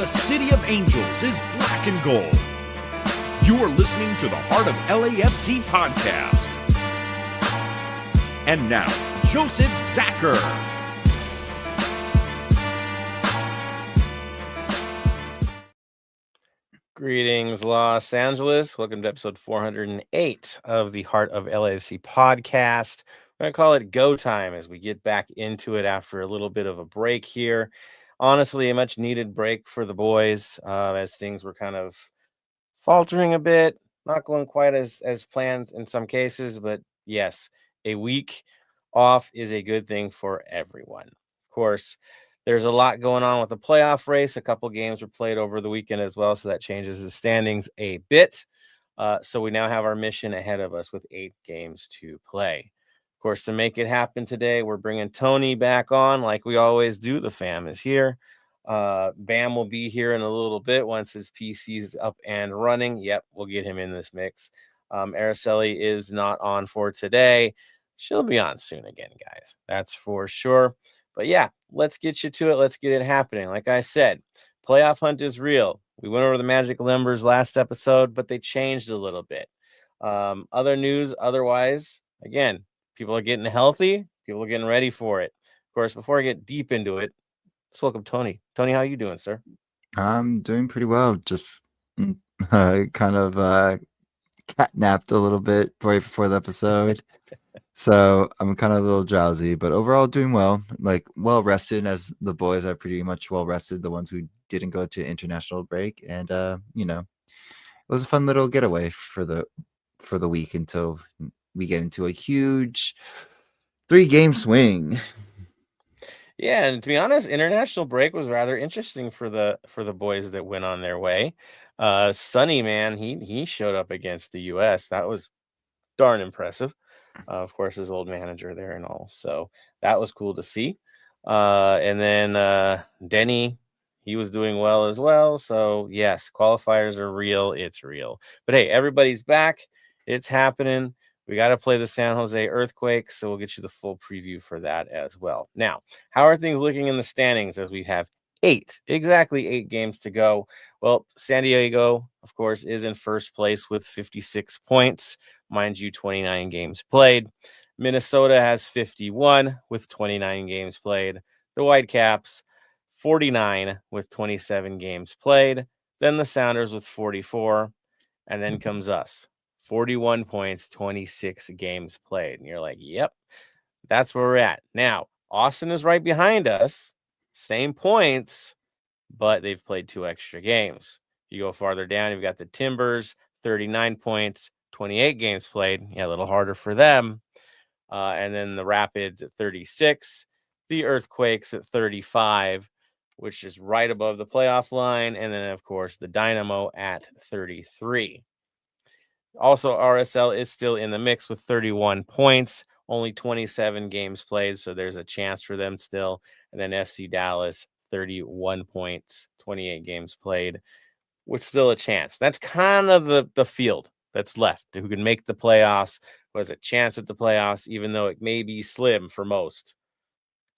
the City of Angels is black and gold. You are listening to the Heart of LAFC podcast. And now, Joseph Zacher. Greetings, Los Angeles. Welcome to episode 408 of the Heart of LAFC podcast. We're going to call it go time as we get back into it after a little bit of a break here. Honestly, a much needed break for the boys as things were kind of faltering a bit, not going quite as planned in some cases, but yes, a week off is a good thing for everyone. Of course, there's a lot going on with the playoff race. A couple games were played over the weekend as well, so that changes the standings a bit. So we now have our mission ahead of us with 8 games to play. Of course, to make it happen today, we're bringing Tony back on like we always do. The fam is here. Bam will be here in a little bit once his PC is up and running. Yep, we'll get him in this mix. Araceli is not on for today. She'll be on soon again, guys. That's for sure. But yeah, let's get you to it. Let's get it happening. Like I said, playoff hunt is real. We went over the magic numbers last episode, but they changed a little bit. Other news, otherwise, again, people are getting healthy. People are getting ready for it. Of course, before I get deep into it, let's welcome Tony. Tony, how are you doing, sir? I'm doing pretty well. Just kind of catnapped a little bit right before the episode. So I'm kind of a little drowsy, but overall doing well. Like well rested, as the boys are pretty much well rested, the ones who didn't go to international break. And it was a fun little getaway for the week until we get into a huge 3-game swing. Yeah, and to be honest, international break was rather interesting for the boys that went on their way. Sonny, man, he showed up against the US. That was darn impressive. Of course, his old manager there and all. So that was cool to see. And then Denny, he was doing well as well. So yes, qualifiers are real. It's real. But hey, everybody's back. It's happening. We got to play the San Jose Earthquakes, so we'll get you the full preview for that as well. Now, how are things looking in the standings as we have exactly 8 games to go? Well, San Diego, of course, is in first place with 56 points. Mind you, 29 games played. Minnesota has 51 with 29 games played. The Whitecaps, 49 with 27 games played. Then the Sounders with 44. And then comes us. 41 points, 26 games played. And you're like, yep, that's where we're at. Now, Austin is right behind us. Same points, but they've played 2 extra games. You go farther down, you've got the Timbers, 39 points, 28 games played. Yeah, a little harder for them. And then the Rapids at 36, the Earthquakes at 35, which is right above the playoff line. And then, of course, the Dynamo at 33. Also, RSL is still in the mix with 31 points, only 27 games played, so there's a chance for them still. And then FC Dallas, 31 points, 28 games played, with still a chance. That's kind of the field that's left, who can make the playoffs, who has a chance at the playoffs, even though it may be slim for most.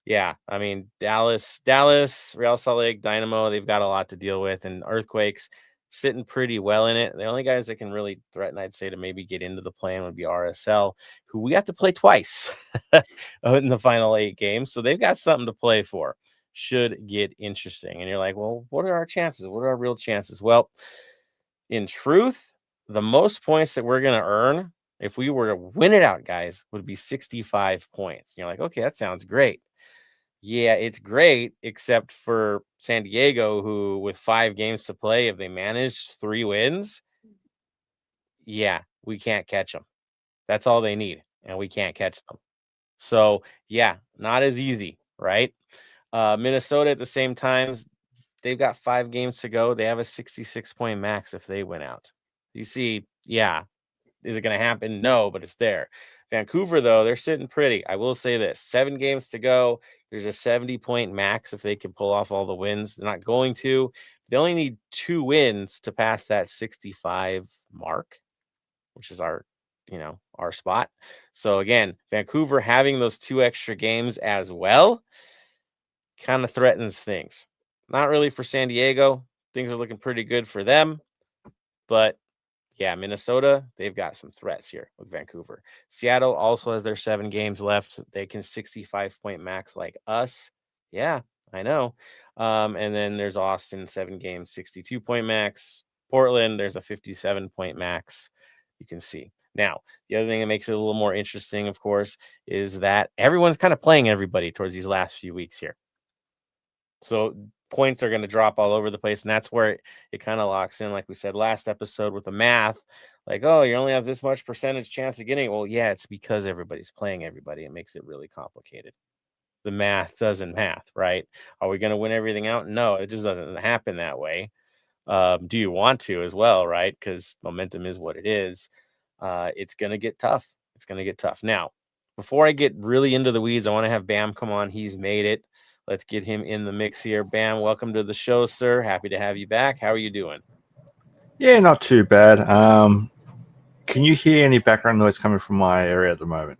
Yeah, I mean, Dallas, Real Salt Lake, Dynamo, they've got a lot to deal with, and Earthquakes sitting pretty well in it. The only guys that can really threaten, I'd say, to maybe get into the plan would be RSL, who we have to play twice in the final 8 games. So they've got something to play for. Should get interesting. And you're like, well, what are our chances? What are our real chances? Well, in truth, the most points that we're going to earn if we were to win it out, guys, would be 65 points. And you're like, okay, that sounds great. Yeah, it's great, except for San Diego, who with 5 games to play, if they manage 3 wins, yeah, we can't catch them. That's all they need, and we can't catch them. So, yeah, not as easy, right? Minnesota at the same time, they've got 5 games to go. They have a 66-point max if they win out. You see, yeah, is it going to happen? No, but it's there. Vancouver, though, they're sitting pretty. I will say this, 7 games to go. There's a 70-point max if they can pull off all the wins. They're not going to. They only need 2 wins to pass that 65 mark, which is our spot. So, again, Vancouver having those 2 extra games as well kind of threatens things. Not really for San Diego, things are looking pretty good for them. But yeah, Minnesota, they've got some threats here with Vancouver. Seattle also has their 7 games left. They can 65-point max like us. Yeah, I know. And then there's Austin, 7 games, 62-point max. Portland, there's a 57-point max. You can see. Now, the other thing that makes it a little more interesting, of course, is that everyone's kind of playing everybody towards these last few weeks here. So points are going to drop all over the place, and that's where it kind of locks in, like we said last episode with the math, like, oh, you only have this much percentage chance of getting it. Well, yeah, it's because everybody's playing everybody. It makes it really complicated. The math doesn't math, right? Are we going to win everything out? No, it just doesn't happen that way. Do you want to as well, right? Because momentum is what it is. It's going to get tough. It's going to get tough. Now, before I get really into the weeds, I want to have Bam come on. He's made it. Let's get him in the mix here. Bam, welcome to the show, sir. Happy to have you back. How are you doing? Yeah, not too bad. Can you hear any background noise coming from my area at the moment?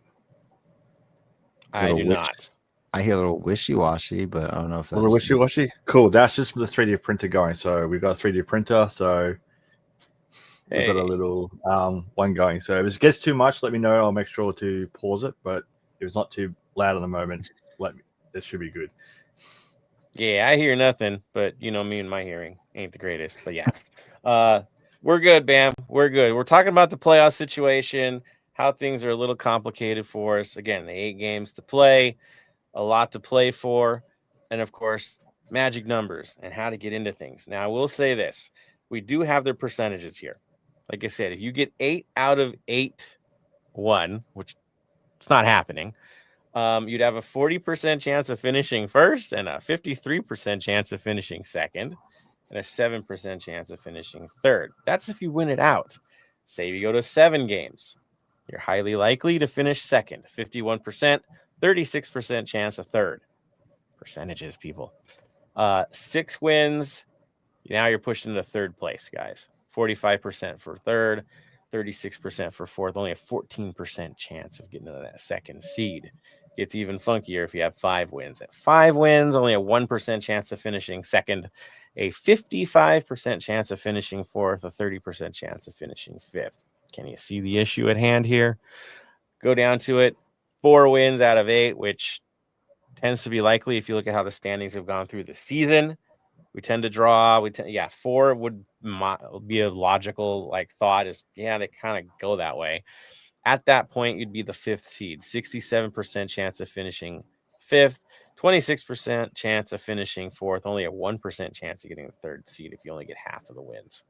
I do not. I hear a little wishy-washy, but I don't know if that's... A little wishy-washy? Cool. That's just the 3D printer going. So we've got a 3D printer, so we've got a little one going. So if it gets too much, let me know. I'll make sure to pause it. But if it's not too loud at the moment, it should be good. Yeah, I hear nothing, but you know me and my hearing ain't the greatest. But yeah, we're good, Bam. We're good. We're talking about the playoff situation, how things are a little complicated for us. Again, the 8 games to play, a lot to play for, and of course, magic numbers and how to get into things. Now, I will say this. We do have their percentages here. Like I said, if you get 8 out of 8 won, which it's not happening, you'd have a 40% chance of finishing first and a 53% chance of finishing second and a 7% chance of finishing third. That's if you win it out. Say you go to 7 games. You're highly likely to finish second, 51%, 36% chance of third. Percentages, people. 6 wins. Now you're pushing into third place, guys. 45% for third, 36% for fourth. Only a 14% chance of getting into that second seed. Gets even funkier if you have 5 wins. At 5 wins, only a 1% chance of finishing second, a 55% chance of finishing fourth, a 30% chance of finishing fifth. Can you see the issue at hand here? Go down to it. 4 wins out of 8, which tends to be likely if you look at how the standings have gone through the season. We tend to draw. 4 would be a logical thought. Is they kind of go that way. At that point, you'd be the 5th seed, 67% chance of finishing 5th, 26% chance of finishing 4th, only a 1% chance of getting the 3rd seed if you only get half of the wins.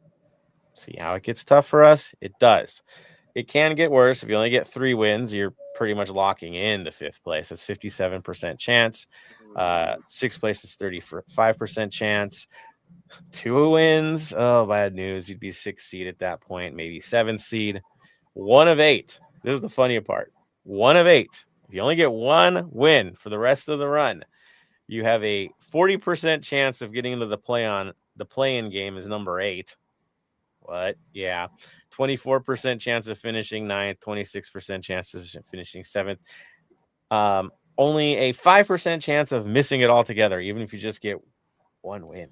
See how it gets tough for us? It does. It can get worse. If you only get 3 wins, you're pretty much locking into 5th place. That's 57% chance. 6th place is 35% chance. 2 wins. Oh, bad news. You'd be 6th seed at that point, maybe 7th seed. 1 of 8. This is the funny part. 1 of 8. If you only get 1 win for the rest of the run, you have a 40% chance of getting into the play-in game is number 8. What? Yeah. 24% chance of finishing 9th, 26% chance of finishing 7th. Only a 5% chance of missing it altogether, even if you just get 1 win.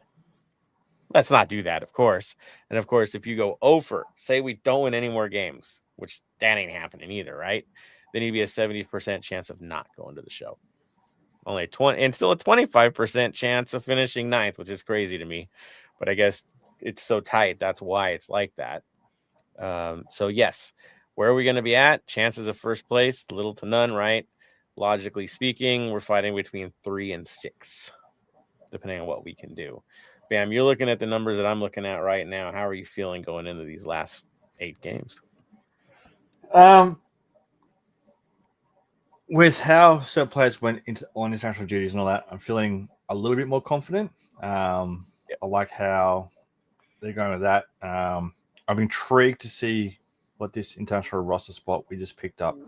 Let's not do that, of course. And of course, if you go over, say we don't win any more games, which that ain't happening either, right? Then you'd be a 70% chance of not going to the show. Only 20, and still a 25% chance of finishing 9th, which is crazy to me. But I guess it's so tight. That's why it's like that. So yes, where are we going to be at? Chances of first place, little to none, right? Logically speaking, we're fighting between 3 and 6, depending on what we can do. Bam, you're looking at the numbers that I'm looking at right now. How are you feeling going into these last 8 games? With how certain players went on international duties and all that, I'm feeling a little bit more confident. I like how they're going with that. I'm intrigued to see what this international roster spot we just picked up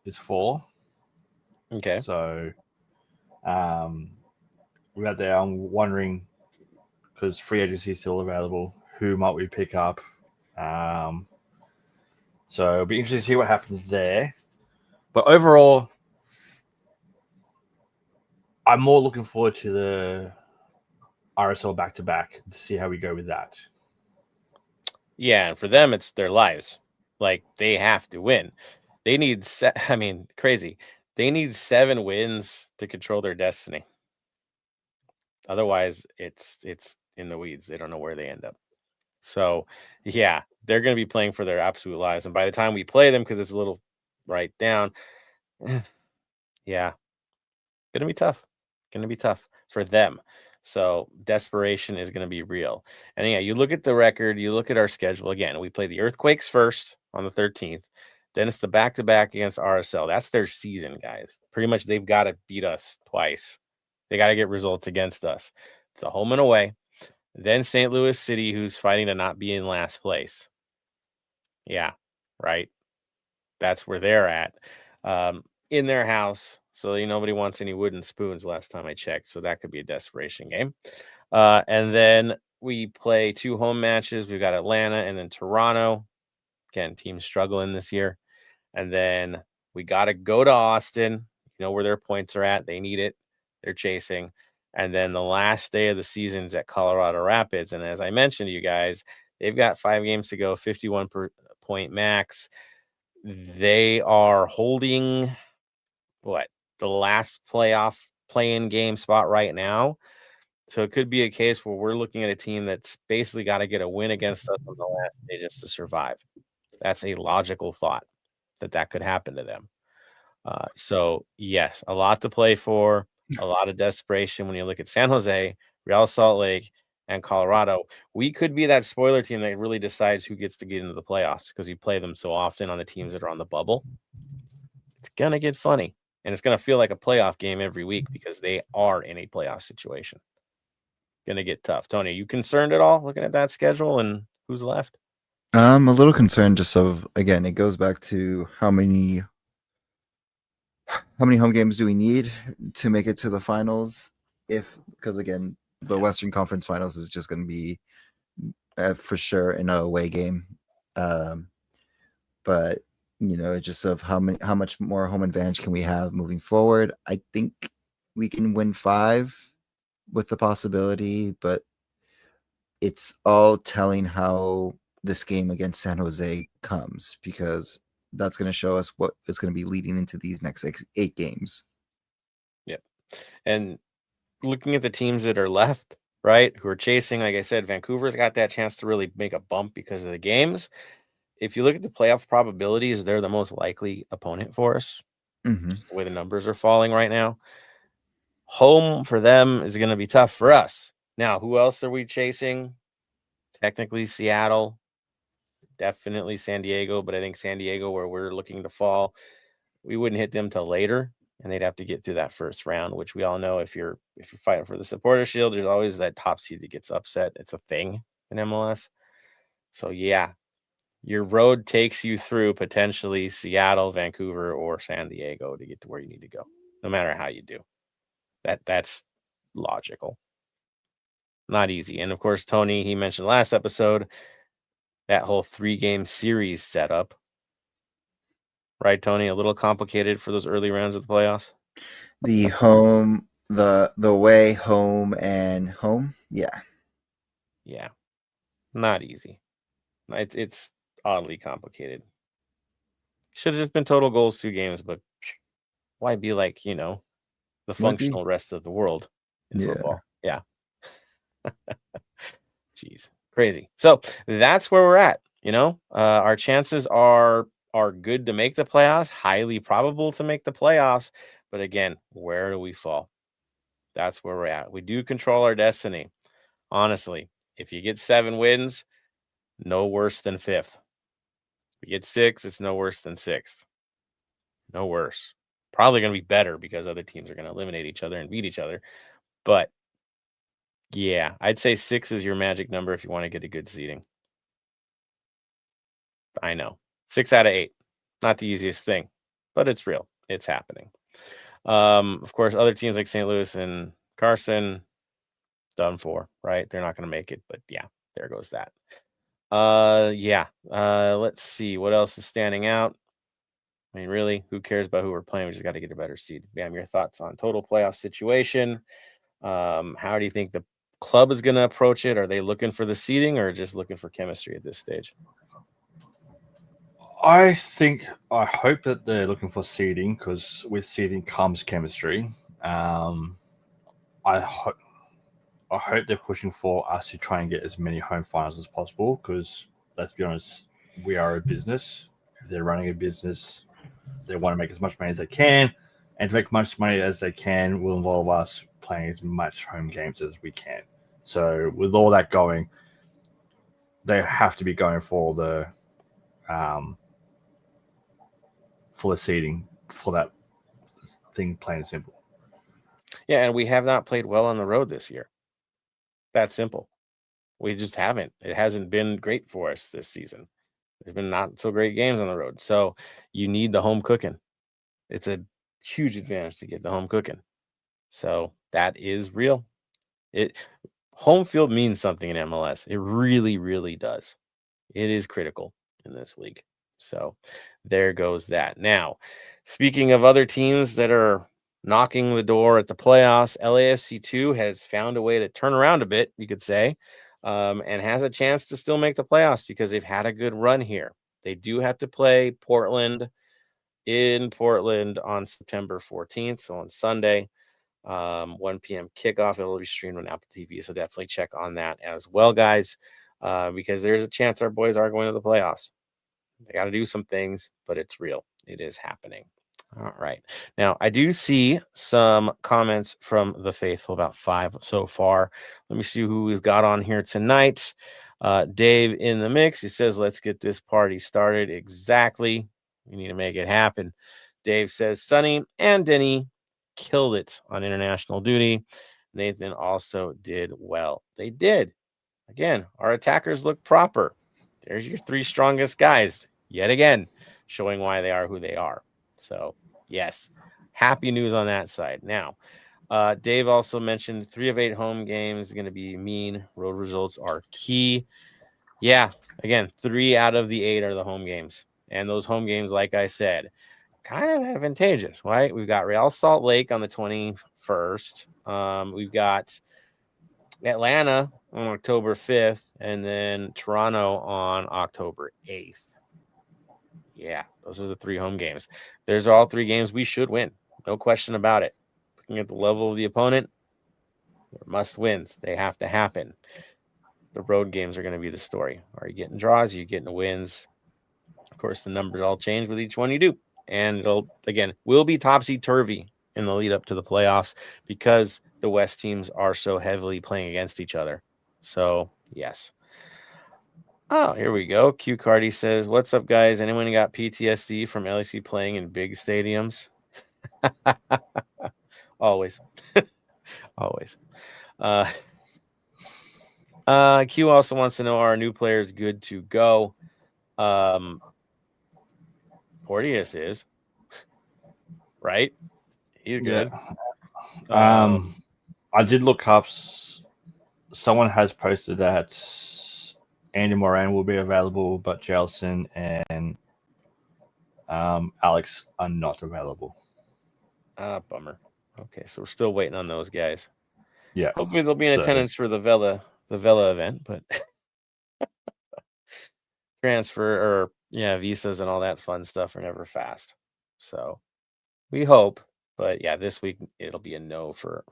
is for. Okay. So, we're out there. I'm wondering, because free agency is still available, who might we pick up? So it'll be interesting to see what happens there. But overall, I'm more looking forward to RSL back to back to see how we go with that. Yeah, and for them, it's their lives. Like, they have to win. They need, crazy. They need 7 wins to control their destiny. Otherwise, it's in the weeds. They don't know where they end up. So, yeah, they're going to be playing for their absolute lives. And by the time we play them, because it's a little right down, yeah, going to be tough. Going to be tough for them. So desperation is going to be real. And yeah, you look at the record, you look at our schedule. Again, we play the Earthquakes first on the 13th. Then it's the back-to-back against RSL. That's their season, guys. Pretty much they've got to beat us twice. They got to get results against us. It's a home and away. Then St. Louis City, who's fighting to not be in last place. Yeah, right. That's where they're at. In their house. So nobody wants any wooden spoons last time I checked. So that could be a desperation game. And then we play 2 home matches. We've got Atlanta and then Toronto. Again, teams struggling this year. And then we got to go to Austin, where their points are at. They need it. They're chasing. And then the last day of the season is at Colorado Rapids. And as I mentioned to you guys, they've got 5 games to go, 51 point max. They are holding the last playoff play-in game spot right now. So it could be a case where we're looking at a team that's basically got to get a win against us on the last day just to survive. That's a logical thought that could happen to them. So yes, a lot to play for, a lot of desperation. When you look at San Jose, Real Salt Lake, and Colorado, we could be that spoiler team that really decides who gets to get into the playoffs because we play them so often on the teams that are on the bubble. It's gonna get funny. And it's going to feel like a playoff game every week because they are in a playoff situation. Going to get tough. Tony, you concerned at all looking at that schedule and who's left? I'm a little concerned just again, it goes back to how many home games do we need to make it to the finals? Because again, the Western Conference Finals is just going to be for sure an away game. But it's just of how much more home advantage can we have moving forward. I think we can win 5 with the possibility, but it's all telling how this game against San Jose comes, because that's going to show us what is going to be leading into these next 8 games. Yep. And looking at the teams that are left, right, who are chasing, like I said, Vancouver's got that chance to really make a bump because of the games. If you look at the playoff probabilities, they're the most likely opponent for us. Just the way the numbers are falling right now. Home for them is going to be tough for us. Now, who else are we chasing? Technically, Seattle. Definitely San Diego, but I think San Diego, where we're looking to fall, we wouldn't hit them till later, and they'd have to get through that first round, which we all know if you're fighting for the Supporter Shield, there's always that top seed that gets upset. It's a thing in MLS. So yeah, your road takes you through potentially Seattle, Vancouver, or San Diego to get to where you need to go, no matter how you do. That's logical. Not easy. And of course, Tony, he mentioned last episode, that whole 3-game series setup. Right, Tony? A little complicated for those early rounds of the playoffs? The home, the away, home, and home. Yeah. Yeah. Not easy. It's oddly complicated. Should have just been total goals 2 games, but why be like, the functional rest of the world in football? Yeah. Jeez. Crazy. So that's where we're at. Our chances are good to make the playoffs, highly probable to make the playoffs. But again, where do we fall? That's where we're at. We do control our destiny. Honestly, if you get 7 wins, no worse than 5th. If you get 6, it's no worse than 6th. No worse. Probably going to be better because other teams are going to eliminate each other and beat each other. But yeah, I'd say 6 is your magic number if you want to get a good seeding. I know. 6 out of 8. Not the easiest thing, but it's real. It's happening. Of course, other teams like St. Louis and Carson, done for, right? They're not going to make it, but yeah, there goes that. Let's see what else is standing out. I mean, really, who cares about who we're playing? We just got to get a better seed. Bam, your thoughts on total playoff situation. How do you think the club is going to approach it? Are they looking for the seeding or just looking for chemistry at this stage? I hope that they're looking for seeding, because with seeding comes chemistry. I hope they're pushing for us to try and get as many home finals as possible, because let's be honest, we are a business. If they're running a business, they want to make as much money as they can, and to make as much money as they can will involve us playing as much home games as we can. So with all that going, they have to be going for the seeding for that thing, plain and simple. Yeah, and we have not played well on the road this year. That's simple. We just haven't. It hasn't been great for us this season. There's been not so great games on the road. So you need the home cooking. It's a huge advantage to get the home cooking. So that is real. Home field means something in MLS. It really, really does. It is critical in this league. So there goes that. Now, speaking of other teams that are knocking the door at the playoffs, LAFC 2 has found a way to turn around a bit, you could say, and has a chance to still make the playoffs because they've had a good run here. They do have to play Portland in Portland on September 14th, so on Sunday. 1 p.m. kickoff. It'll be streamed on Apple TV, so definitely check on that as well, guys, because there's a chance our boys are going to the playoffs. They got to do some things, but it's real. It is happening. All right. Now, I do see some comments from the faithful, about 5 so far. Let me see who we've got on here tonight. Dave in the mix. He says, let's get this party started. Exactly. We need to make it happen. Dave says, Sonny and Denny killed it on international duty. Nathan also did well. They did. Again, our attackers look proper. There's your 3 strongest guys yet again, showing why they are who they are. So, yes, happy news on that side. Now, Dave also mentioned 3 of 8 home games are going to be mean. Road results are key. Yeah, again, 3 out of the 8 are the home games. And those home games, like I said, kind of advantageous, right? We've got Real Salt Lake on the 21st. We've got Atlanta on October 5th, and then Toronto on October 8th. Yeah, those are the 3 home games. There's all 3 games we should win. No question about it. Looking at the level of the opponent, they're must wins. They have to happen. The road games are going to be the story. Are you getting draws? Are you getting wins? Of course, the numbers all change with each one you do. And it'll, again, will be topsy-turvy in the lead up to the playoffs because the West teams are so heavily playing against each other. So, yes. Oh, here we go. Q Cardi says, what's up, guys? Anyone got PTSD from LAC playing in big stadiums? Always. Always. Q also wants to know, are our new players good to go? Porteous is. Right? He's good. Yeah. I did look up. Someone has posted that Andy Moran will be available, but Jelson and Alex are not available. Bummer. Okay, so we're still waiting on those guys. Yeah. Hopefully they'll be in attendance for the Vela event, but transfer visas and all that fun stuff are never fast. So we hope, but yeah, this week it'll be a no for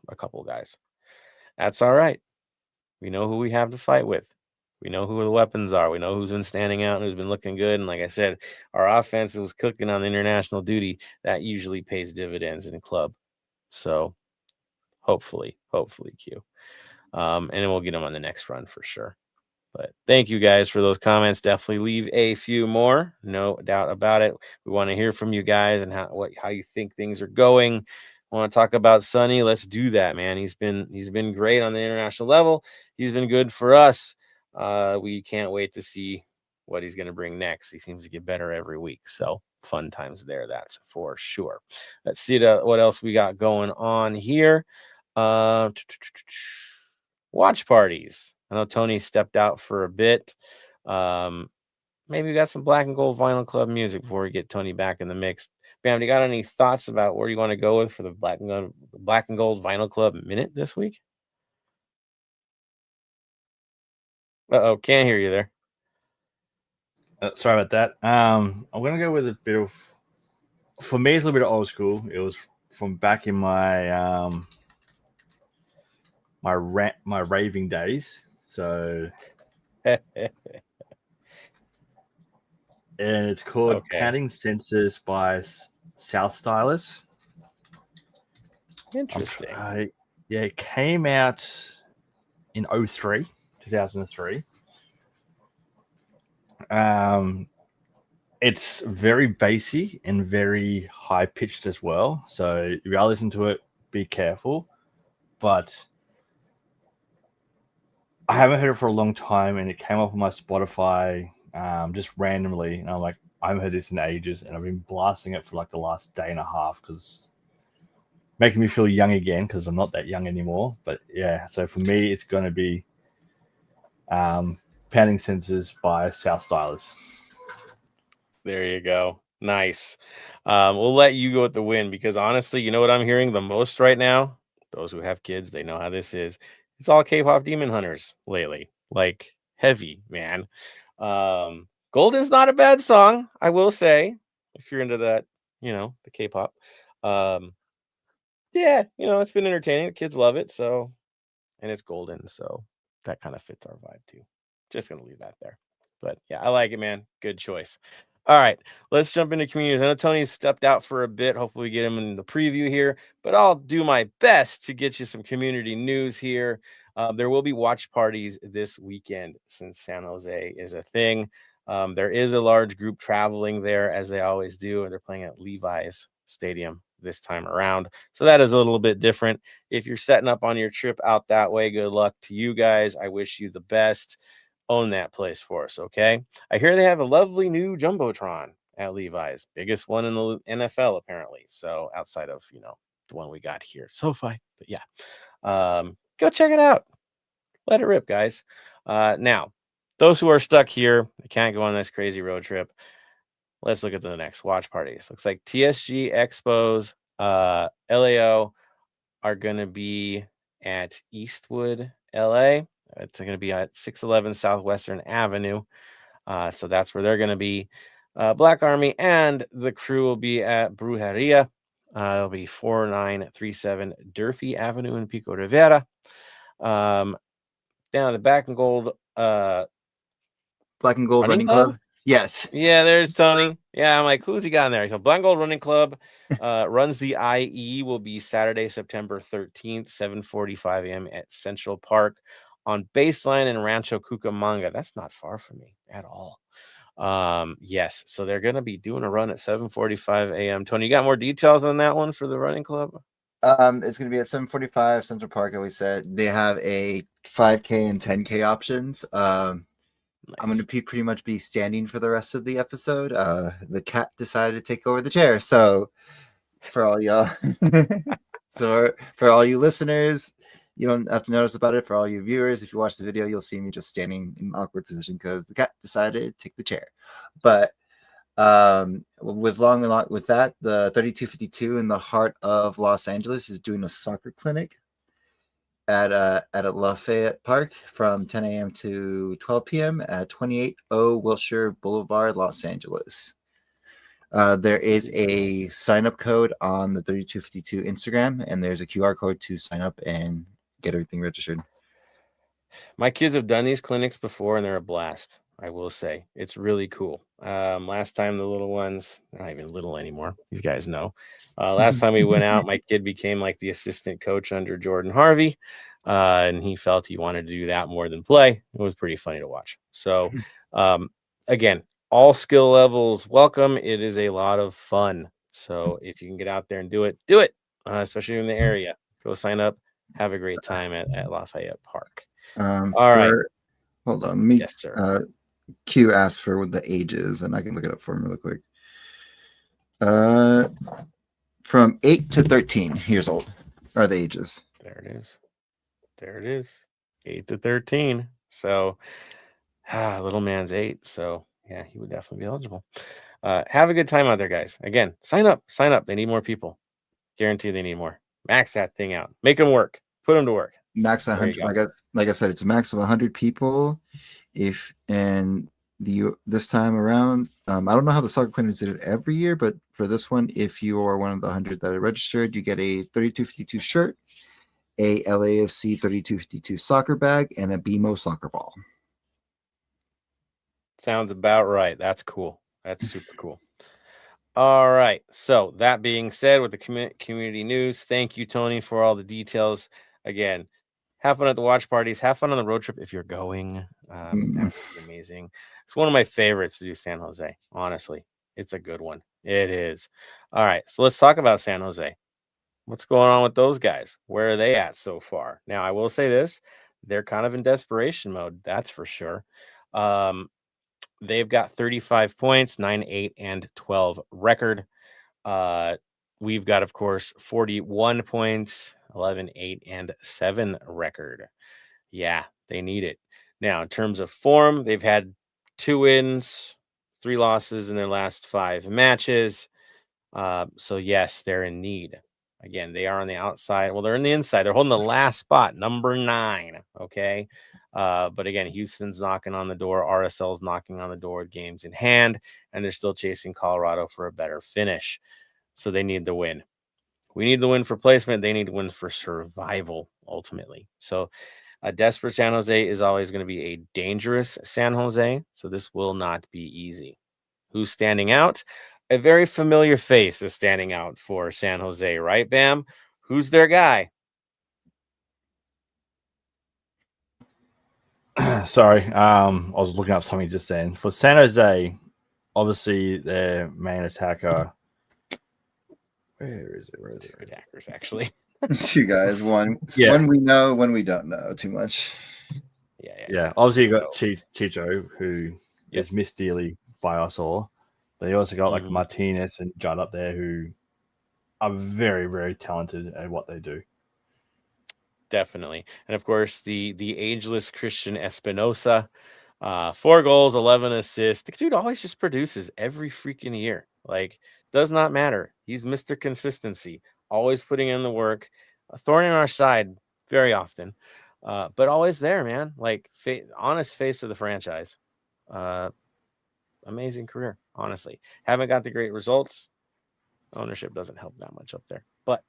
a couple guys. That's all right. We know who we have to fight with. We know who the weapons are. We know who's been standing out and who's been looking good. And like I said, our offense was cooking on the international duty. That usually pays dividends in club. So hopefully, Q. And then we'll get them on the next run for sure. But thank you guys for those comments. Definitely leave a few more. No doubt about it. We want to hear from you guys and how you think things are going. Want to talk about Sonny? Let's do that, man. He's been great on the international level. He's been good for us. We can't wait to see what he's going to bring next. He seems to get better every week. So fun times there, that's for sure. Let's see what else we got going on here. Watch parties. I know Tony stepped out for a bit. Maybe we got some Black and Gold Vinyl Club music before we get Tony back in the mix. Bam, do you got any thoughts about where you want to go with for the Black and Gold Vinyl Club minute this week? Uh-oh, can't hear you there. Sorry about that. I'm gonna go with a bit of. For me, it's a little bit of old school. It was from back in my my raving days. So, and it's called Okay. Padding Sensors by South Stylus. Interesting. Yeah, it came out in 2003. It's very bassy and very high pitched as well. So if you are listening to it, be careful. But I haven't heard it for a long time, and it came up on my Spotify just randomly, and I'm like, I haven't heard this in ages, and I've been blasting it for like the last day and a half because making me feel young again because I'm not that young anymore. But yeah, so for me, it's going to be Pounding Sensors by South Stylus. There you go. Nice. We'll let you go with the win because honestly, you know what I'm hearing the most right now? Those who have kids, they know how this is. It's all K-pop Demon Hunters lately. Like heavy, man. Golden's not a bad song, I will say, if you're into that, the K-pop. Yeah, it's been entertaining. The kids love it, so and it's Golden, so that kind of fits our vibe too. Just gonna leave that there. But yeah, I like it, man. Good choice. All right, let's jump into communities. I know Tony's stepped out for a bit. Hopefully, we get him in the preview here. But I'll do my best to get you some community news here. There will be watch parties this weekend since San Jose is a thing. There is a large group traveling there, as they always do, and they're playing at Levi's Stadium this time around. So that is a little bit different. If you're setting up on your trip out that way, good luck to you guys. I wish you the best. Own that place for us, okay? I hear they have a lovely new Jumbotron at Levi's, biggest one in the NFL apparently. So outside of, the one we got here, SoFi. But yeah, go check it out. Let it rip, guys. Now, those who are stuck here, they can't go on this crazy road trip. Let's look at the next watch parties. Looks like TSG Expos, LAO are going to be at Eastwood, LA. It's going to be at 611 Southwestern Avenue. So that's where they're going to be. Black Army and the crew will be at Brujeria. It'll be 4937 Durfee Avenue in Pico Rivera. Down at the Black and Gold Black and Gold Running Club? Yes. Yeah, there's Tony. Yeah, I'm like, who's he got in there? So Black and Gold Running Club runs the IE will be Saturday, September 13th, 7:45 a.m. at Central Park on Baseline and Rancho Cucamonga. That's not far from me at all. Yes, so they're going to be doing a run at 7:45 a.m. Tony, you got more details on that one for the running club? It's going to be at 7:45 Central Park. We said they have a 5K and 10K options. Nice. I'm going to pretty much be standing for the rest of the episode. The cat decided to take over the chair, so for all y'all, so for all you listeners, you don't have to notice about it. For all you viewers, if you watch the video, you'll see me just standing in an awkward position because the cat decided to take the chair. But with that, the 3252 in the heart of Los Angeles is doing a soccer clinic at Lafayette Park from 10 a.m. to 12 p.m. at 280 Wilshire Boulevard, Los Angeles. There is a sign-up code on the 3252 Instagram, and there's a QR code to sign up and get everything registered. My kids have done these clinics before, and they're a blast. I will say it's really cool. Last time the little ones, they're not even little anymore. These guys know. Last time we went out, my kid became like the assistant coach under Jordan Harvey, and he felt he wanted to do that more than play. It was pretty funny to watch. So, again, all skill levels welcome. It is a lot of fun. So if you can get out there and do it, do it. Especially in the area. Go sign up. Have a great time at Lafayette Park. All right. Hold on. Me, yes, sir. Q asked for the ages, and I can look it up for him really quick. From 8 to 13 years old are the ages. There it is. 8 to 13. So, little man's 8. So, yeah, he would definitely be eligible. Have a good time out there, guys. Again, sign up. They need more people. Guarantee they need more. Max that thing out. Make them work. Put them to work. max There you 100. go. Like I said, it's a max of 100 people. This time around, I don't know how the soccer clinics did it every year, but for this one, if you are one of the 100 that are registered, you get a 3252 shirt, a LAFC 3252 soccer bag, and a BMO soccer ball. Sounds about right. That's cool. That's super cool. All right. So that being said, with the community news, thank you, Tony, for all the details. Again, have fun at the watch parties. Have fun on the road trip if you're going. That would be amazing. It's one of my favorites to do San Jose. Honestly, it's a good one. It is. All right. So let's talk about San Jose. What's going on with those guys? Where are they at so far? Now, I will say this. They're kind of in desperation mode. That's for sure. They've got 35 points, 9, 8, and 12 record. We've got, of course, 41 points, 11, 8, and 7 record. Yeah, they need it. Now, in terms of form, they've had 2 wins, 3 losses in their last 5 matches. So, yes, they're in need. Again, they are on the outside. Well, they're in the inside. They're holding the last spot, number 9. Okay. But again, Houston's knocking on the door. RSL's knocking on the door with games in hand, and they're still chasing Colorado for a better finish. So they need the win. We need the win for placement. They need to win for survival, ultimately. So a desperate San Jose is always going to be a dangerous San Jose. So this will not be easy. Who's standing out? A very familiar face is standing out for San Jose, right, Bam? Who's their guy? Sorry, I was looking up something just then. For San Jose, obviously their main attacker. Where is it? Two attackers, actually. 2 guys. One we know, one we don't know too much. Yeah. Obviously, you got Chicho, who is missed dearly by us all. But you also got like Martinez and Judd up there, who are very, very talented at what they do. Definitely. And of course, the ageless Christian Espinosa, 4 goals, 11 assists. The dude always just produces every freaking year. Like, does not matter. He's Mr. Consistency, always putting in the work, a thorn in our side very often, but always there, man. Like, honest face of the franchise. Amazing career, honestly. Haven't got the great results. Ownership doesn't help that much up there, but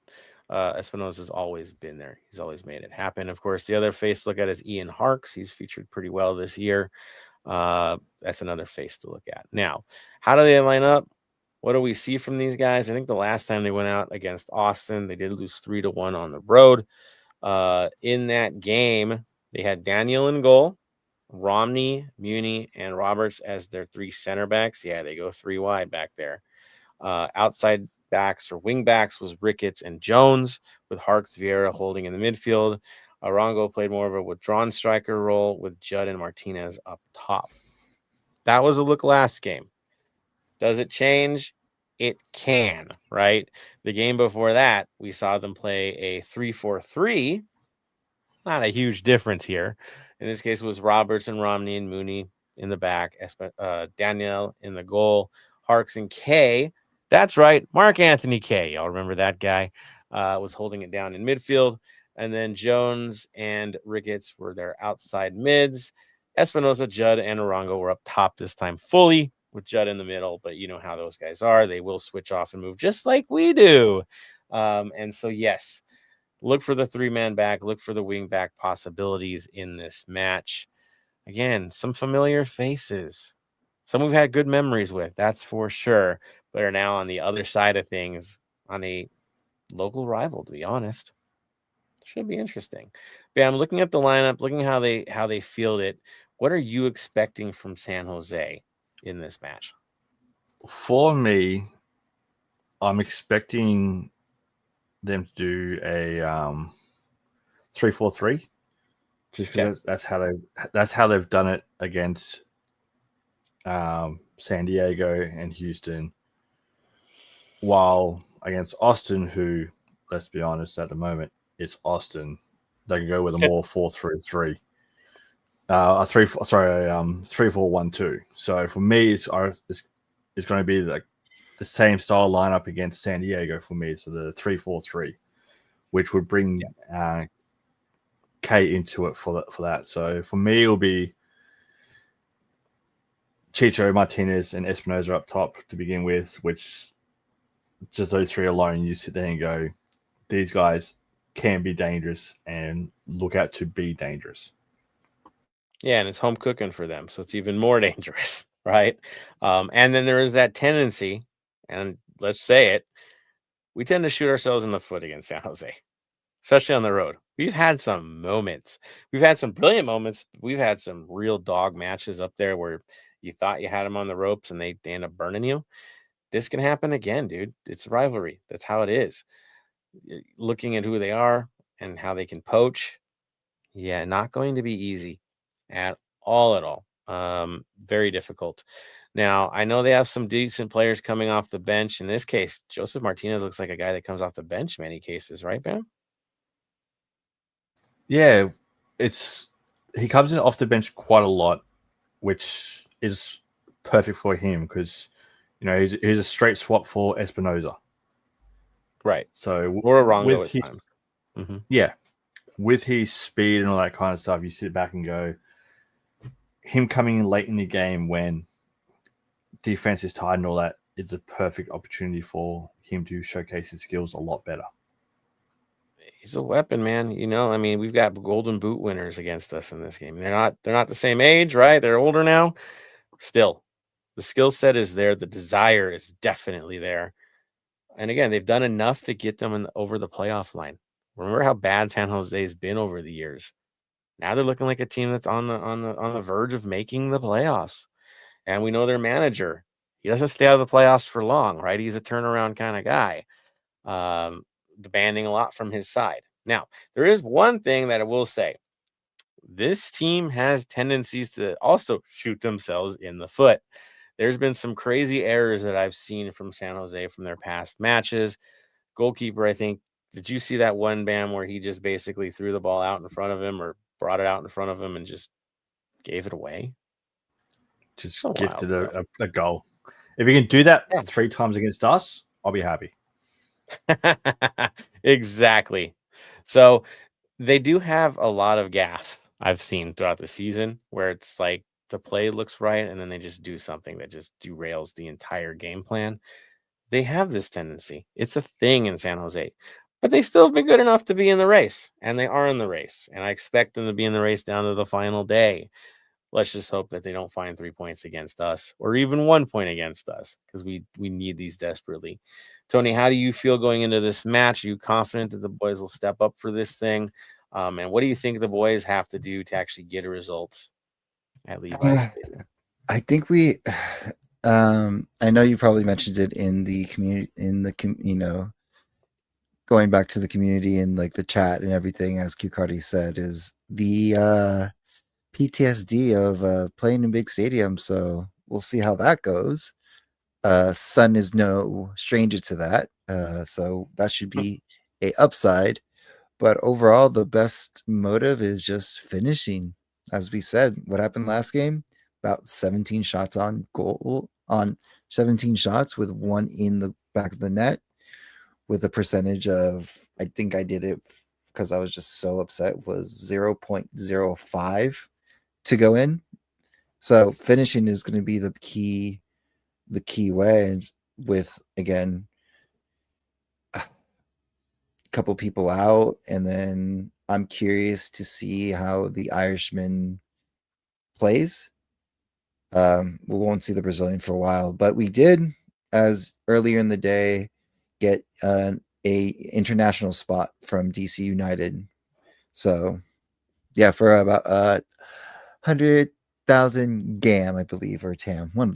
Espinosa's always been there. He's always made it happen. Of course, the other face to look at is Ian Harks. He's featured pretty well this year. That's another face to look at. Now, how do they line up? What do we see from these guys? I think the last time they went out against Austin, they did lose 3-1 on the road. In that game, they had Daniel in goal, Romney, Muni, and Roberts as their 3 center backs. Yeah, they go 3 wide back there. Outside backs or wing backs was Ricketts and Jones, with Harks, Vieira holding in the midfield. Arango played more of a withdrawn striker role with Judd and Martinez up top. That was a look last game. Does it change? It can, right? The game before that, we saw them play a 3-4-3. Not a huge difference here. In this case, it was Roberts and Romney and Mooney in the back, Daniel in the goal, Harks and Kay. That's right, Mark Anthony Kay. Y'all remember that guy? Was holding it down in midfield. And then Jones and Ricketts were their outside mids. Espinosa, Judd, and Arango were up top this time fully, with Judd in the middle. But you know how those guys are. They will switch off and move just like we do. And so, yes, look for the 3-man back. Look for the wing back possibilities in this match. Again, some familiar faces. Some we've had good memories with, that's for sure, but are now on the other side of things on a local rival, to be honest. Should be interesting. But I'm looking at the lineup, looking how they field it. What are you expecting from San Jose in this match? For me, I'm expecting them to do a 3-4-3, just because that's how they've done it against San Diego and Houston. While against Austin, who, let's be honest, at the moment it's Austin, they can go with a more 4-3-3. 3-4-1-2. So for me, it's going to be like the same style lineup against San Diego for me. So the 3-4-3, which would bring K into it for that. So for me, it'll be Chicho, Martinez, and Espinosa up top to begin with, which just those three alone, you sit there and go, these guys can be dangerous and look out to be dangerous. Yeah, and it's home cooking for them, so it's even more dangerous, right? And then there is that tendency, and let's say it, we tend to shoot ourselves in the foot against San Jose, especially on the road. We've had some moments. We've had some brilliant moments. We've had some real dog matches up there where you thought you had them on the ropes and they end up burning you. This can happen again, dude. It's rivalry. That's how it is. Looking at who they are and how they can poach, yeah, not going to be easy at all. Very difficult. Now, I know they have some decent players coming off the bench. In this case, Joseph Martinez looks like a guy that comes off the bench in many cases, right, Bam? Yeah, he comes in off the bench quite a lot, which is perfect for him because he's a straight swap for Espinosa. Right. So Or a wrong at times. Mm-hmm. Yeah, with his speed and all that kind of stuff, you sit back and go, him coming in late in the game when defense is tight and all that, it's a perfect opportunity for him to showcase his skills a lot better. He's a weapon, man. I mean, we've got Golden Boot winners against us in this game. They're not the same age, right? They're older now. Still, the skill set is there. The desire is definitely there. And again, they've done enough to get them over the playoff line. Remember how bad San Jose has been over the years. Now they're looking like a team that's on the verge of making the playoffs. And we know their manager. He doesn't stay out of the playoffs for long, right? He's a turnaround kind of guy, demanding a lot from his side. Now, there is one thing that I will say. This team has tendencies to also shoot themselves in the foot. There's been some crazy errors that I've seen from San Jose from their past matches. Goalkeeper, I think, did you see that one, Bam, where he just basically threw the ball out in front of him or brought it out in front of him and just gave it away? Just gifted a goal. If you can do that 3 times against us, I'll be happy. Exactly. So they do have a lot of gaffes I've seen throughout the season where it's like the play looks right and then they just do something that just derails the entire game plan. They have this tendency. It's a thing in San Jose, but they still have been good enough to be in the race, and they are in the race, and I expect them to be in the race down to the final day. Let's just hope that they don't find 3 points against us or even 1 point against us because we need these desperately. Tony, how do you feel going into this match? Are you confident that the boys will step up for this thing? And what do you think the boys have to do to actually get a result at Levi's Stadium? I think we I know you probably mentioned it in the community, going back to the community and like the chat and everything, as Q Cardi said, is the PTSD of playing in big stadiums. So we'll see how that goes. Sun is no stranger to that. So that should be a upside. But overall, the best motive is just finishing. As we said, what happened last game? About 17 shots on goal, on 17 shots with 1 in the back of the net, with a percentage of, I think I did it because I was just so upset, was 0.05 to go in. So finishing is going to be the key way. And with, again, a couple people out, and then I'm curious to see how the Irishman plays. We won't see the Brazilian for a while, but we did, as earlier in the day, get a international spot from DC United. So yeah, for about 100,000 GAM, I believe, or TAM, one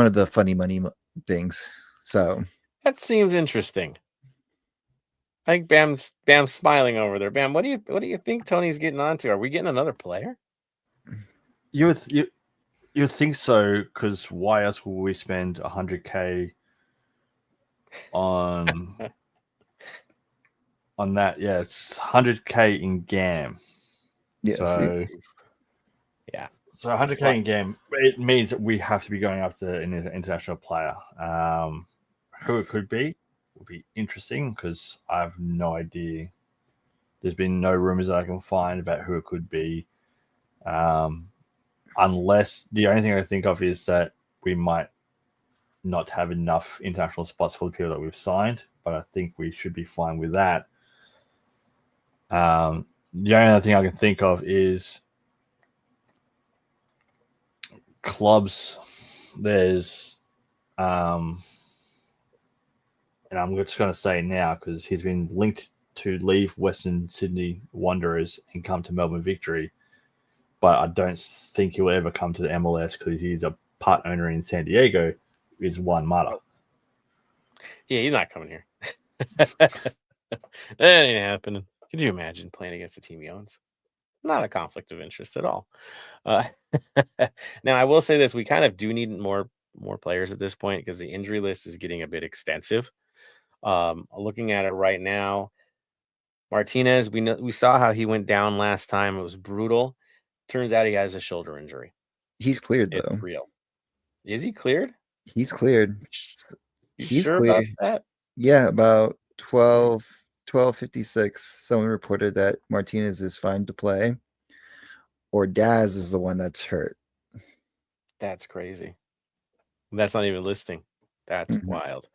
of the funny money things. So that seems interesting. I think Bam's smiling over there. Bam, what do you think Tony's getting onto? Are we getting another player? You think so, because why else will we spend 100K on on that? Yeah, it's 100K in GAM. yeah, So yeah. So 100K in GAM, it means that we have to be going after an international player. Who it could be will be interesting because I have no idea There's been no rumors that I can find about who it could be. Unless the only thing I think of is that we might not have enough international spots for the people that we've signed, but I think we should be fine with that. The only other thing I can think of is clubs. There's, and I'm just going to say it now because he's been linked to leave Western Sydney Wanderers and come to Melbourne Victory, but I don't think he'll ever come to the MLS because he's a part owner in San Diego. Is Juan Mata. Yeah, he's not coming here. That ain't happening. Could you imagine playing against the team he owns? Not a conflict of interest at all. Now, I will say this: we kind of do need more players at this point because the injury list is getting a bit extensive. Looking at it right now, Martinez, we saw how he went down last time. It was brutal. Turns out he has a shoulder injury. He's cleared It's though. real. Is he cleared? He's cleared. You He's sure cleared. about that? Yeah, about 12:56. Someone reported that Martinez is fine to play, or Daz is the one that's hurt. That's crazy. That's not even listing. That's Mhm. wild.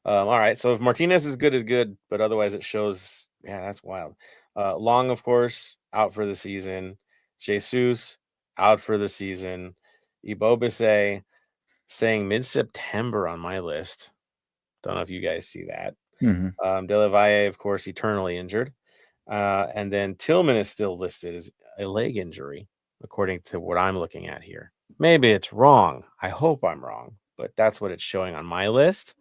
All right. So if Martinez is good, but otherwise it shows, yeah, that's wild. Long, of course, out for the season. Jesus out for the season. Ibobise saying mid-September on my list. Don't know if you guys see that. Mhm. De La Valle, of course, eternally injured. And then Tillman is still listed as a leg injury, according to what I'm looking at here. Maybe it's wrong. I hope I'm wrong, but that's what it's showing on my list.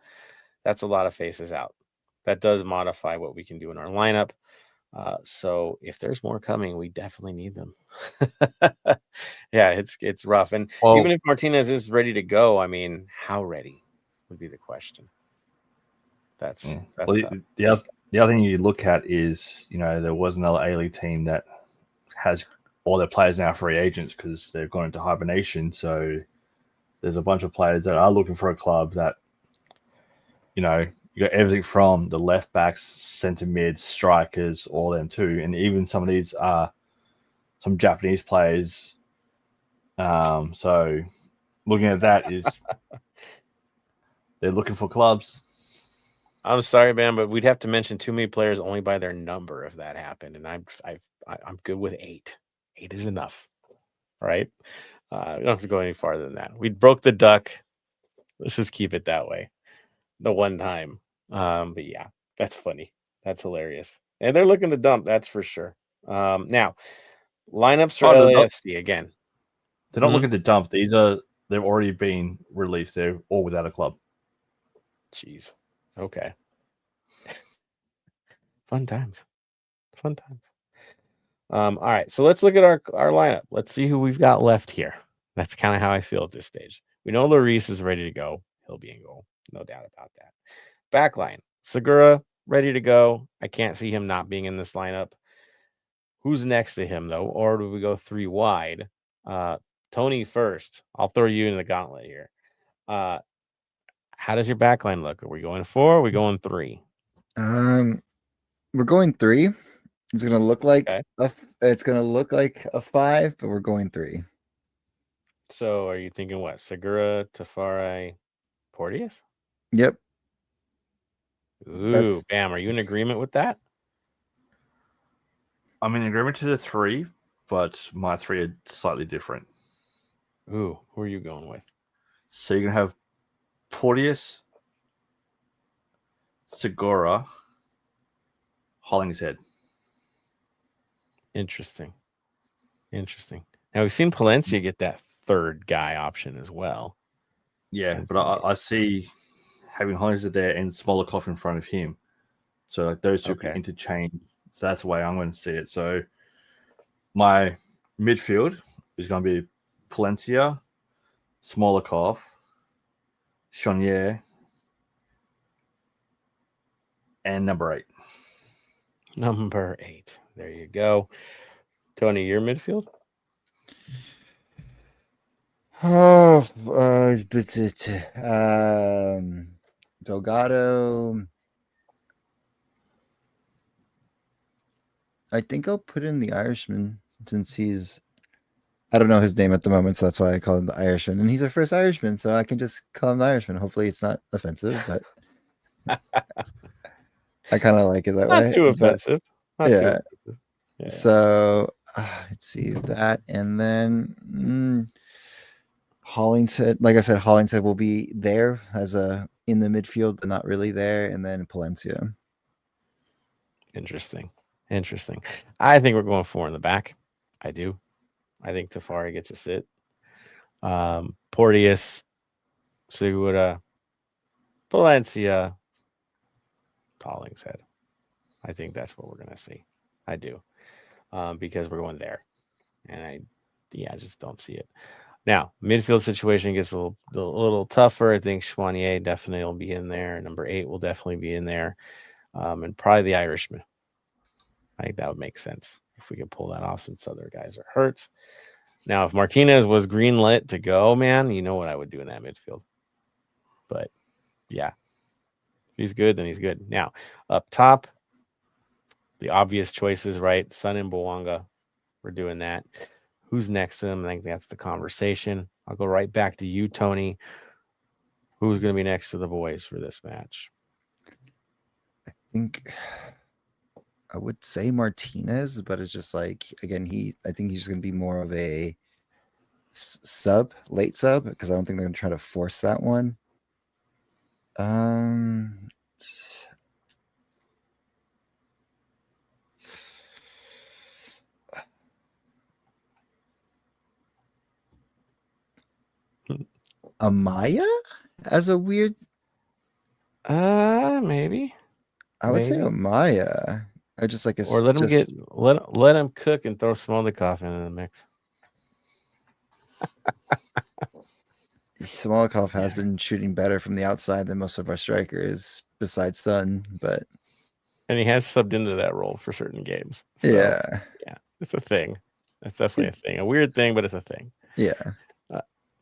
That's a lot of faces out. That does modify what we can do in our lineup. So if there's more coming, we definitely need them. Yeah, it's rough. And even if Martinez is ready to go, I mean, how ready would be the question. That's tough. The other thing you look at is, there was another A-League team that has all their players now free agents because they've gone into hibernation. So there's a bunch of players that are looking for a club that, you got everything from the left backs, centre mids, strikers, all them too, and even some of these are some Japanese players. So looking at that is they're looking for clubs. I'm sorry, man, but we'd have to mention too many players only by their number if that happened, and I'm good with 8. 8 is enough, right? We don't have to go any farther than that. We broke the duck. Let's just keep it that way. The one time, but yeah, that's funny. That's hilarious, and they're looking to dump. That's for sure. Now, lineups for LAFC again. They're not looking to dump. They've already been released. They're all without a club. Jeez. Okay. Fun times. All right, so let's look at our lineup. Let's see who we've got left here. That's kind of how I feel at this stage. We know Lloris is ready to go. He'll be in goal. No doubt about that. Backline. Segura, ready to go. I can't see him not being in this lineup. Who's next to him, though? Or do we go 3 wide? Tony first. I'll throw you in the gauntlet here. How does your backline look? Are we going 4? Or are we going 3? We're going 3. It's gonna look like it's gonna look like a 5, but we're going 3. So are you thinking what? Segura, Tafari, Porteous? Yep. Ooh, Bam. Are you in agreement with that? I'm in agreement to the 3, but my 3 are slightly different. Ooh, who are you going with? So you're going to have Porteous, Segura, Hollingshead. Interesting. Now, we've seen Palencia get that third guy option as well. Yeah, but I see having Hollingshead there and Smolakov in front of him. So like those two could interchange. So that's the way I'm going to see it. So my midfield is going to be Palencia, Smolakov, Chonier, and number 8. Number 8. There you go. Tony, your midfield? Delgado. I think I'll put in the Irishman since he's. I don't know his name at the moment, so that's why I call him the Irishman. And he's our first Irishman, so I can just call him the Irishman. Hopefully, it's not offensive, but I kind of like it that Not way. too But offensive. Not too yeah, offensive. Yeah. so let's see that, and then Hollingshead. Like I said, Hollingshead will be there as a in the midfield, but not really there, and then Palencia. Interesting. I think we're going 4 in the back. I do. I think Tafari gets a sit. Porteous, Segura, Palencia, Hollingshead. I think that's what we're going to see. I do. Because we're going there. And I just don't see it. Now, midfield situation gets a little tougher. I think Chouanier definitely will be in there. Number 8 will definitely be in there. And probably the Irishman. I think that would make sense if we could pull that off since other guys are hurt. Now, if Martinez was green-lit to go, man, you know what I would do in that midfield. But, yeah. If he's good, then he's good. Now, up top, the obvious choices, right? Son and Bouanga. We're doing that. Who's next to him? I think that's the conversation. I'll go right back to you, Tony. Who's going to be next to the boys for this match? I think I would say Martinez, but it's just like, again, I think he's going to be more of a late sub, because I don't think they're going to try to force that one. Amaya as a weird. Maybe. I would say Amaya. I just like or let him let him cook and throw Smolnikov in the mix. Smolnikov has been shooting better from the outside than most of our strikers, besides Sun, and he has subbed into that role for certain games. So, yeah, it's a thing. It's definitely a thing. A weird thing, but it's a thing. Yeah.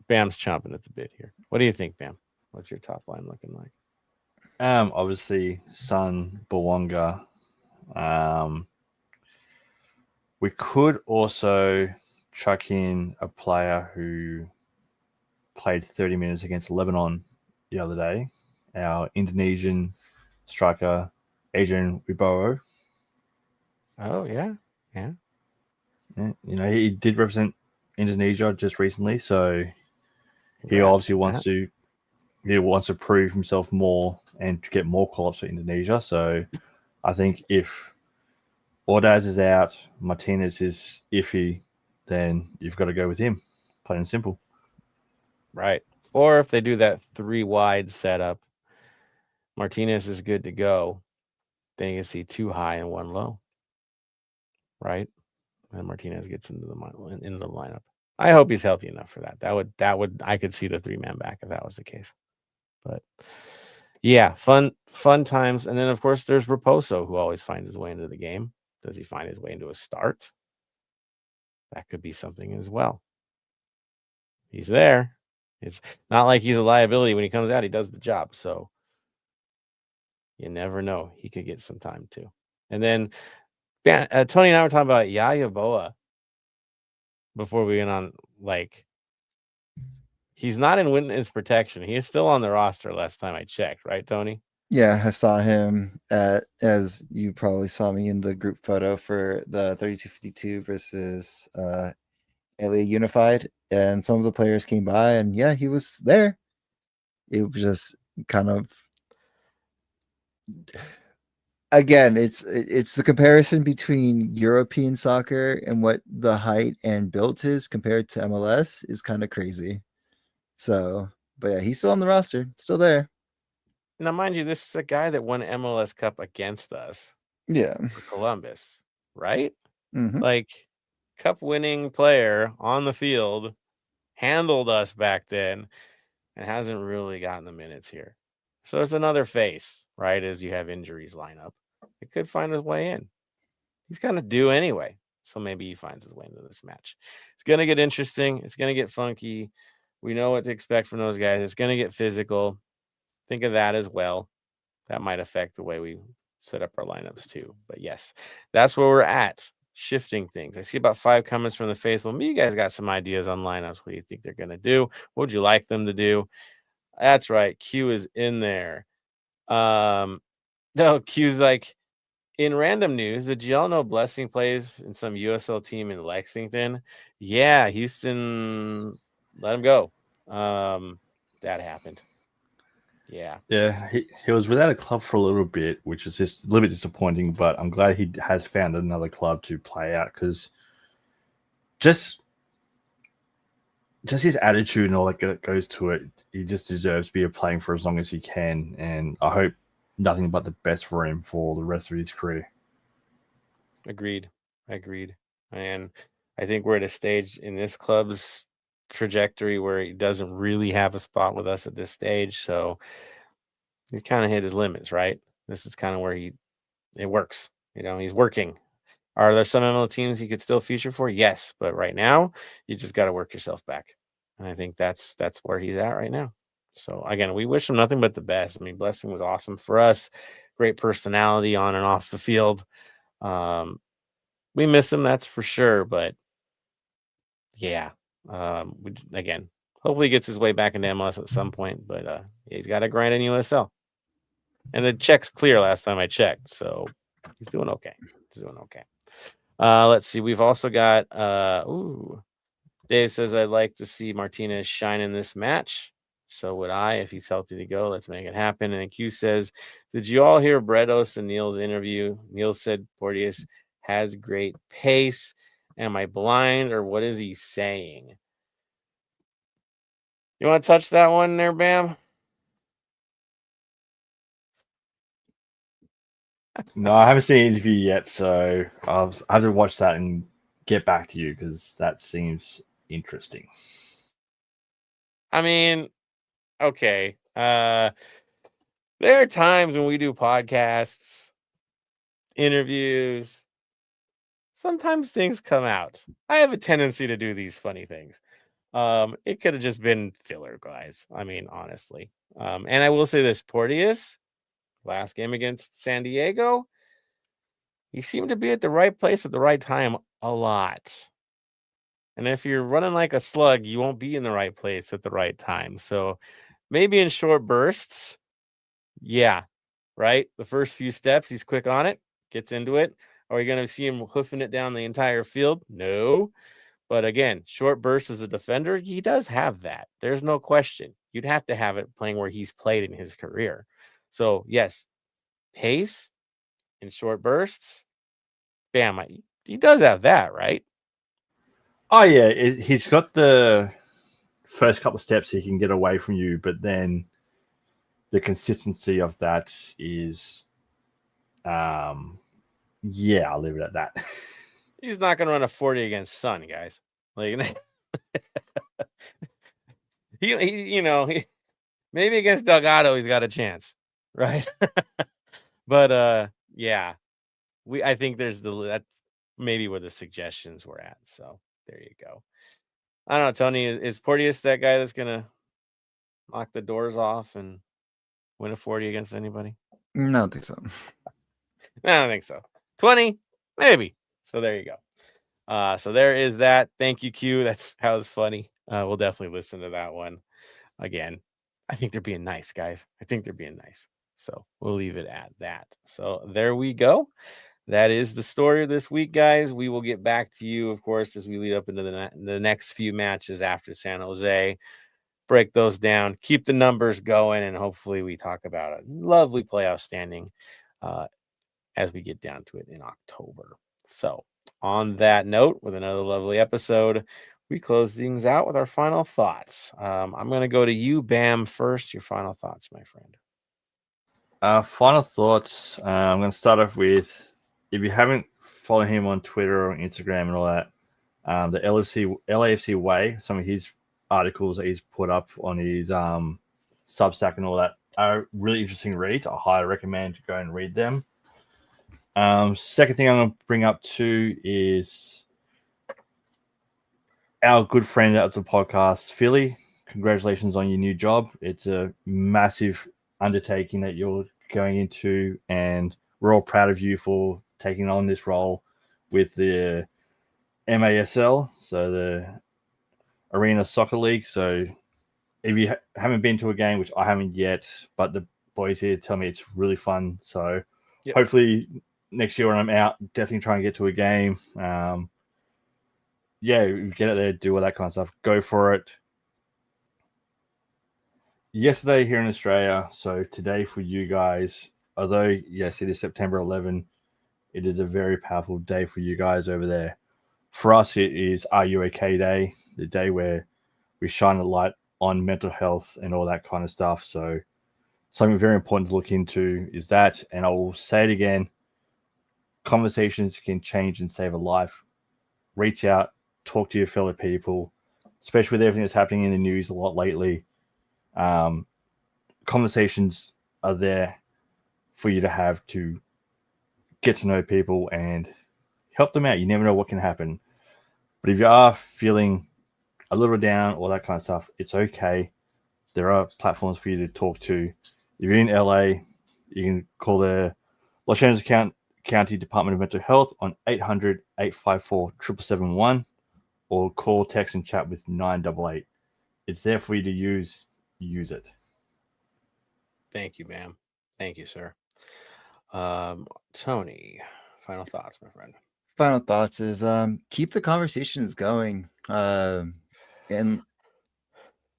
Bam's chomping at the bit here. What do you think, Bam? What's your top line looking like? Obviously, Sun, Bouanga. We could also chuck in a player who played 30 minutes against Lebanon the other day, our Indonesian striker, Adrian Wibowo. Oh, yeah. You know, he did represent Indonesia just recently, so he Congrats, obviously wants to prove himself more and get more call-ups for Indonesia. So I think if Ordaz is out, Martinez is iffy, then you've got to go with him. Plain and simple. Right. Or if they do that 3 wide setup, Martinez is good to go. Then you can see 2 high and 1 low. Right? And Martinez gets into the lineup. I hope he's healthy enough for that. That would I could see the 3-man back if that was the case. But yeah, fun times. And then of course there's Raposo, who always finds his way into the game. Does he find his way into a start? That could be something as well. He's there. It's not like he's a liability. When he comes out, he does the job. So you never know. He could get some time too. And then Tony and I were talking about Yaya Boa before we went on. Like, he's not in witness protection. He is still on the roster last time I checked. Right, Tony? Yeah, I saw him as you probably saw me in the group photo for the 3252 versus LA Unified, and some of the players came by, and yeah, he was there. It was just kind of, again, it's the comparison between European soccer and what the height and build is compared to MLS is kind of crazy. So, but yeah, he's still on the roster, still there. Now, mind you, this is a guy that won MLS Cup against us. Yeah. For Columbus, right? Mm-hmm. Like, cup-winning player on the field, handled us back then, and hasn't really gotten the minutes here. So it's another face, right, as you have injuries line up. It could find his way in. He's kind of due anyway, so maybe he finds his way into this match. It's going to get interesting. It's going to get funky. We know what to expect from those guys. It's going to get physical. Think of that as well. That might affect the way we set up our lineups too. But yes, that's where we're at. Shifting things. I see about 5 comments from the faithful. You guys got some ideas on lineups. What do you think they're going to do? What would you like them to do? That's right. Q is in there. No, Q's like, in random news, did y'all know Blessing plays in some USL team in Lexington? Yeah, Houston let him go. That happened. Yeah. Yeah, he was without a club for a little bit, which is just a little bit disappointing, but I'm glad he has found another club to play out because just his attitude and all that goes to it, he just deserves to be playing for as long as he can, and I hope nothing but the best for him for the rest of his career. Agreed. And I think we're at a stage in this club's trajectory where he doesn't really have a spot with us at this stage, so he's kind of hit his limits, right? This is kind of where it works. He's working. Are there some ML teams he could still feature for? Yes, but right now you just got to work yourself back, and I think that's where he's at right now. So again, we wish him nothing but the best. I mean, Blessing was awesome for us, great personality on and off the field. We miss him, that's for sure. But yeah, again, hopefully he gets his way back into MLS at some point. But he's got to grind in USL, and the check's clear last time I checked, so he's doing okay. Let's see. We've also got Dave says, I'd like to see Martinez shine in this match. So would I if he's healthy to go. Let's make it happen. And Q says, did you all hear Bredos and Neil's interview? Neil said Porteous has great pace. Am I blind or what is he saying? You want to touch that one there, Bam? No, I haven't seen the interview yet, so I have to watch that and get back to you because that seems interesting. I mean, okay. There are times when we do podcasts, interviews, sometimes things come out. I have a tendency to do these funny things. It could have just been filler, guys. I mean, honestly. And I will say this, Porteous, last game against San Diego, he seemed to be at the right place at the right time a lot. And if you're running like a slug, you won't be in the right place at the right time. So maybe in short bursts, yeah, right? The first few steps, he's quick on it, gets into it. Are we going to see him hoofing it down the entire field? No. But again, short bursts as a defender, he does have that. There's no question. You'd have to have it playing where he's played in his career. So, yes, pace in short bursts, bam, he does have that, right? Oh, yeah. He's got the first couple of steps he can get away from you, but then the consistency of that is, yeah, I'll leave it at that. He's not going to run a 40 against Sun, guys. Like, he maybe against Delgado he's got a chance, right? But yeah, I think that's maybe where the suggestions were at. So there you go. I don't know, Tony. Is Porteous that guy that's gonna knock the doors off and win a 40 against anybody? No, I don't think so. I don't think so. 20, maybe. So there you go. So there is that. Thank you, Q. That was funny. We'll definitely listen to that one again. I think they're being nice, guys. I think they're being nice. So we'll leave it at that. So there we go. That is the story of this week, guys. We will get back to you, of course, as we lead up into the next few matches after San Jose. Break those down, keep the numbers going, and hopefully we talk about a lovely playoff standing as we get down to it in October. So on that note, with another lovely episode, we close things out with our final thoughts. I'm going to go to you, Bam, first. Your final thoughts, my friend. Final thoughts. I'm going to start off with, if you haven't followed him on Twitter or Instagram and all that, the LAFC Way, some of his articles that he's put up on his Substack and all that are really interesting reads. I highly recommend to go and read them. Second thing I'm going to bring up too is our good friend out of the podcast, Philly. Congratulations on your new job. It's a massive undertaking that you're going into, and we're all proud of you for taking on this role with the MASL, so the Arena Soccer League. So if you haven't been to a game, which I haven't yet, but the boys here tell me it's really fun. So hopefully next year when I'm out, definitely try and get to a game. Get out there, do all that kind of stuff. Go for it. Yesterday here in Australia, so today for you guys, although, yes, it is September 11, it is a very powerful day for you guys over there. For us, it is Are You OK Day, the day where we shine a light on mental health and all that kind of stuff. So something very important to look into is that, and I will say it again, conversations can change and save a life. Reach out, talk to your fellow people, especially with everything that's happening in the news a lot lately. Conversations are there for you to have to get to know people and help them out. You never know what can happen. But if you are feeling a little down, all that kind of stuff, it's okay. There are platforms for you to talk to. If you're in LA, you can call the Los Angeles County Department of Mental Health on 800-854-7771 or call, text, and chat with 988. It's there for you to use. Use it. Thank you, ma'am. Thank you, sir. Tony, final thoughts, my friend. Final thoughts is keep the conversations going. And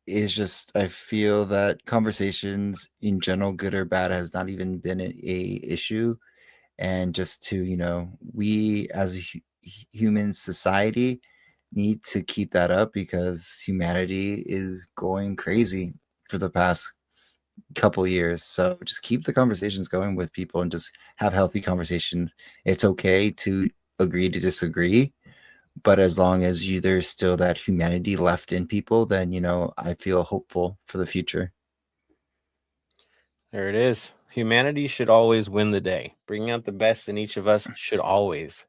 it's just, I feel that conversations in general, good or bad, has not even been a issue. And just to, we as a human society need to keep that up because humanity is going crazy for the past couple years. So just keep the conversations going with people and just have healthy conversations. It's okay to agree to disagree, but as long as there's still that humanity left in people, then I feel hopeful for the future. There it is. Humanity should always win the day. Bringing out the best in each of us should always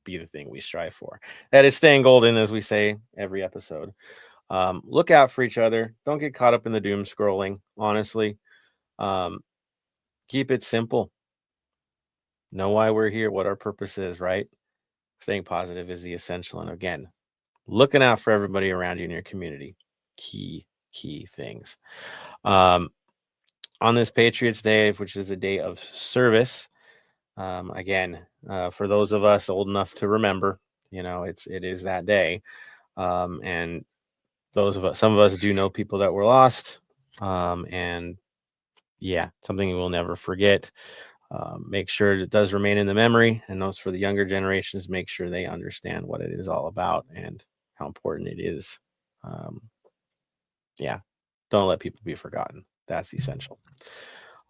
be the thing we strive for. That is staying golden, as we say every episode. Look out for each other. Don't get caught up in the doom scrolling, honestly. Keep it simple. Know why we're here, what our purpose is, right? Staying positive is the essential. And again, looking out for everybody around you in your community. Key things. On this Patriots Day, which is a day of service, again, for those of us old enough to remember, it is that day. And some of us do know people that were lost. And yeah, something we'll never forget. Make sure it does remain in the memory, and those for the younger generations, make sure they understand what it is all about and how important it is. Don't let people be forgotten. That's essential.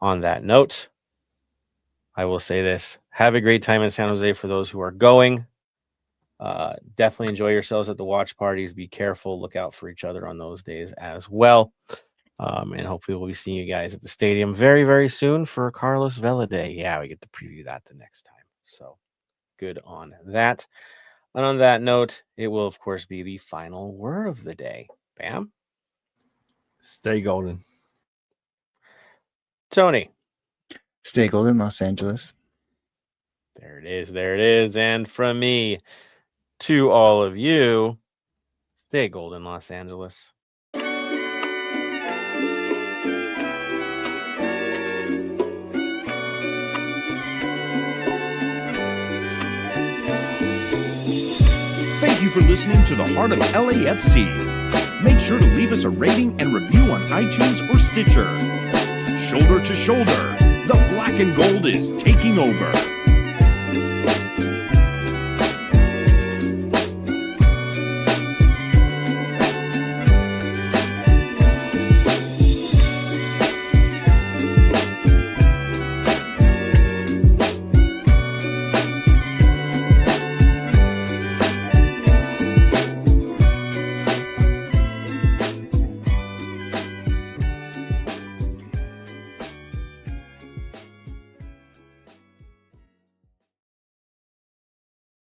On that note, I will say this. Have a great time in San Jose for those who are going. Definitely enjoy yourselves at the watch parties. Be careful. Look out for each other on those days as well. And hopefully we'll be seeing you guys at the stadium very, very soon for Carlos Vela Day. Yeah, we get to preview that the next time. So good on that. And on that note, it will, of course, be the final word of the day. Bam. Stay golden. Tony. Stay golden, Los Angeles. There it is. There it is. And from me to all of you, stay golden, Los Angeles. Thank you for listening to the Heart of LAFC. Make sure to leave us a rating and review on iTunes or Stitcher. Shoulder to shoulder, the black and gold is taking over.